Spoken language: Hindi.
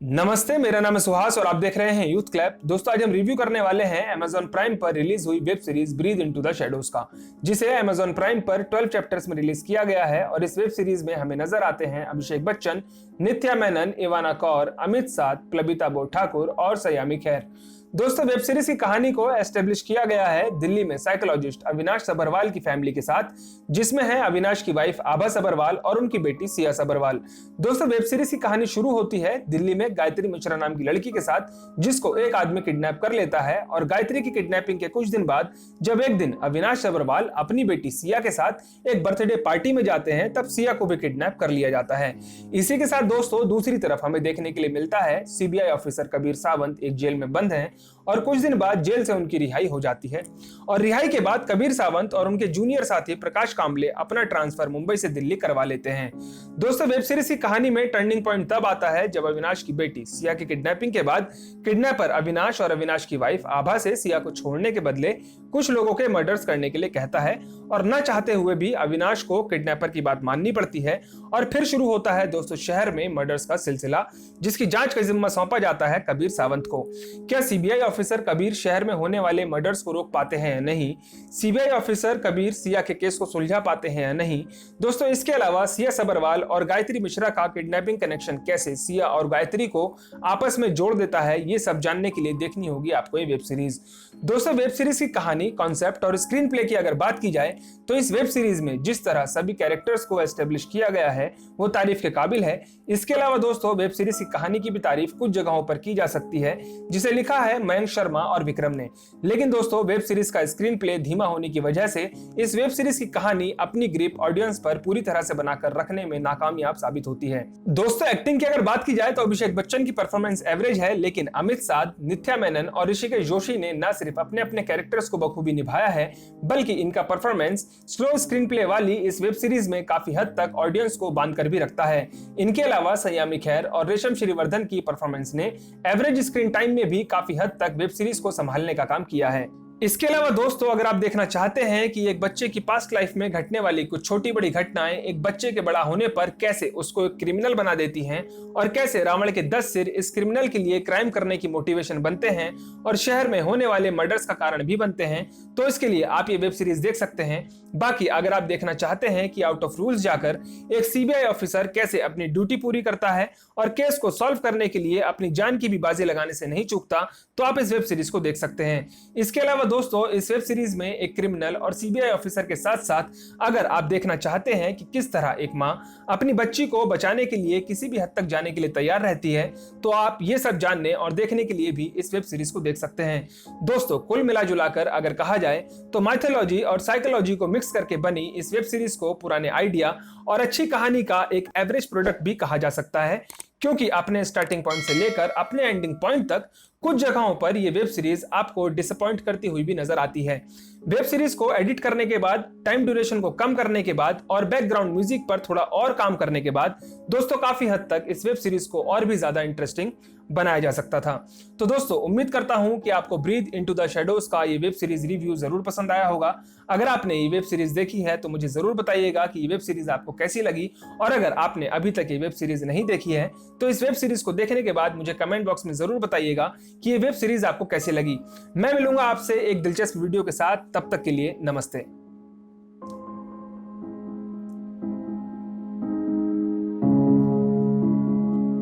नमस्ते, मेरा नाम है सुहास और आप देख रहे हैं यूथ क्लैप। दोस्तों, आज हम रिव्यू करने वाले हैं Amazon प्राइम पर रिलीज हुई web series Breathe into the Shadows का, जिसे Amazon प्राइम पर 12 चैप्टर्स में रिलीज किया गया है। और इस वेब सीरीज में हमें नजर आते हैं अभिषेक बच्चन, नित्या मेनन, इवाना कौर, अमित साध, प्लबिता बोर ठाकुर और सयामी खैर। दोस्तों, वेब सीरीज की कहानी को एस्टेब्लिश किया गया है दिल्ली में साइकोलॉजिस्ट अविनाश सभरवाल की फैमिली के साथ, जिसमें है अविनाश की वाइफ आभा सभरवाल और उनकी बेटी सिया सभरवाल। दोस्तों, वेब सीरीज की कहानी शुरू होती है दिल्ली में गायत्री मिश्रा नाम की लड़की के साथ, जिसको एक आदमी किडनैप कर लेता है। और गायत्री की किडनैपिंग के कुछ दिन बाद जब एक दिन अविनाश सभरवाल अपनी बेटी सिया के साथ एक बर्थडे पार्टी में जाते हैं, तब सिया को भी किडनैप कर लिया जाता है। इसी के साथ दोस्तों, दूसरी तरफ हमें देखने के लिए मिलता है सीबीआई ऑफिसर कबीर सावंत एक जेल में बंद हैं और कुछ दिन बाद जेल से उनकी रिहाई हो जाती है। और रिहाई के बाद कबीर सावंत और उनके जूनियर साथी प्रकाश कांबले अपना ट्रांसफर मुंबई से दिल्ली करवा लेते हैं। दोस्तों, वेब सीरीज की कहानी में टर्निंग पॉइंट तब आता है जब अविनाश की बेटी सिया की किडनैपिंग के बाद किडनैपर अविनाश और अविनाश की वाइफ आभा से सिया को छोड़ने के बदले कुछ लोगों के मर्डर्स करने के लिए कहता है। और न चाहते हुए भी अविनाश को किडनैपर की बात माननी पड़ती है और फिर शुरू होता है दोस्तों शहर में मर्डर्स का सिलसिला, जिसकी जांच का जिम्मा सौंपा जाता है कबीर सावंत को। क्या सीबीआई ऑफिसर कबीर शहर में होने वाले मर्डर्स को रोक पाते हैं या नहीं? सीबीआई ऑफिसर कबीर सिया के केस को सुलझा पाते हैं या नहीं? दोस्तों, इसके अलावा सिया सभरवाल और गायत्री मिश्रा का किडनैपिंग कनेक्शन कैसे सिया और गायत्री को आपस में जोड़ देता है, ये सब जानने के लिए देखनी होगी आपको ये वेब सीरीज। दोस्तों, वेब सीरीज की कहानी, कॉन्सेप्ट और स्क्रीन प्ले की अगर बात की जाए तो इस वेब सीरीज में जिस तरह सभी कैरेक्टर्स को एस्टेब्लिश किया गया है वो तारीफ के काबिल है। इसके अलावा दोस्तों, वेब सीरीज की कहानी की भी तारीफ कुछ जगहों पर की जा सकती है, जिसे लिखा है मयंक शर्मा और विक्रम ने। लेकिन दोस्तों, वेब सीरीज का स्क्रीन प्ले धीमा होने की वजह से इस वेब सीरीज की कहानी अपनी ग्रिप ऑडियंस पर पूरी तरह से बनाकर रखने में नाकामयाब साबित होती है। दोस्तों, एक्टिंग की अगर बात की जाए तो अभिषेक बच्चन की परफॉर्मेंस एवरेज है, लेकिन अमित साध, नित्या मेनन और ऋषिकेश जोशी ने न सिर्फ अपने अपने कैरेक्टर्स को बखूबी निभाया है, बल्कि इनका परफॉर्मेंस स्लो स्क्रीन प्ले वाली इस वेब सीरीज में काफी हद तक ऑडियंस को बांध कर भी रखता है। इनके अलावा सयामी खैर और रेशम श्रीवर्धन की परफॉर्मेंस ने एवरेज स्क्रीन टाइम में भी काफी हद तक वेब सीरीज को संभालने का काम किया है। इसके अलावा दोस्तों, अगर आप देखना चाहते हैं कि एक बच्चे की पास्ट लाइफ में घटने वाली कुछ छोटी बड़ी घटनाएं एक बच्चे के बड़ा होने पर कैसे उसको एक क्रिमिनल बना देती हैं और कैसे रावण के 10 सिर इस क्रिमिनल के लिए क्राइम करने की मोटिवेशन बनते हैं और शहर में होने वाले मर्डर्स का कारण भी बनते हैं, तो इसके लिए आप ये वेब सीरीज देख सकते हैं। बाकी अगर आप देखना चाहते हैं कि आउट ऑफ रूल्स जाकर एक सीबीआई ऑफिसर कैसे अपनी ड्यूटी पूरी करता है और केस को सॉल्व करने के लिए अपनी जान की भी बाजी लगाने से नहीं चूकता, तो आप इस वेब सीरीज को देख सकते हैं। इसके अलावा दोस्तों, इस वेब सीरीज में एक क्रिमिनल और सीबीआई ऑफिसर के साथ साथ अगर आप देखना चाहते हैं कि किस तरह एक मां अपनी बच्ची को बचाने के लिए किसी भी हद तक जाने के लिए तैयार रहती है, तो आप ये सब जानने और देखने के लिए भी इस वेब सीरीज को देख सकते हैं। दोस्तों, कुल मिलाजुलाकर अगर कहा जाए तो माइथोलॉजी और साइकोलॉजी को मिक्स करके बनी इस वेब सीरीज को पुराने आइडिया और अच्छी कहानी का एक एवरेज प्रोडक्ट भी कहा जा सकता है, क्योंकि अपने स्टार्टिंग पॉइंट से लेकर अपने एंडिंग पॉइंट तक कुछ जगहों पर यह वेब सीरीज आपको डिसअपॉइंट करती हुई भी नजर आती है। वेब सीरीज को एडिट करने के बाद, टाइम ड्यूरेशन को कम करने के बाद और बैकग्राउंड म्यूजिक पर थोड़ा और काम करने के बाद दोस्तों काफी हद तक इस वेब सीरीज को और भी ज्यादा इंटरेस्टिंग बनाया जा सकता था। तो दोस्तों, उम्मीद करता हूं कि आपको ब्रीथ इनटू द शैडोज का ये वेब सीरीज रिव्यू जरूर पसंद आया होगा। अगर आपने ये वेब सीरीज देखी है तो मुझे जरूर बताइएगा कि ये वेब सीरीज आपको कैसी लगी, और अगर आपने अभी तक ये वेब सीरीज नहीं देखी है तो इस वेब सीरीज को देखने के बाद मुझे कमेंट बॉक्स में जरूर बताइएगा कि ये वेब सीरीज आपको कैसी लगी। मैं मिलूंगा आपसे एक दिलचस्प वीडियो के साथ, तब तक के लिए नमस्ते।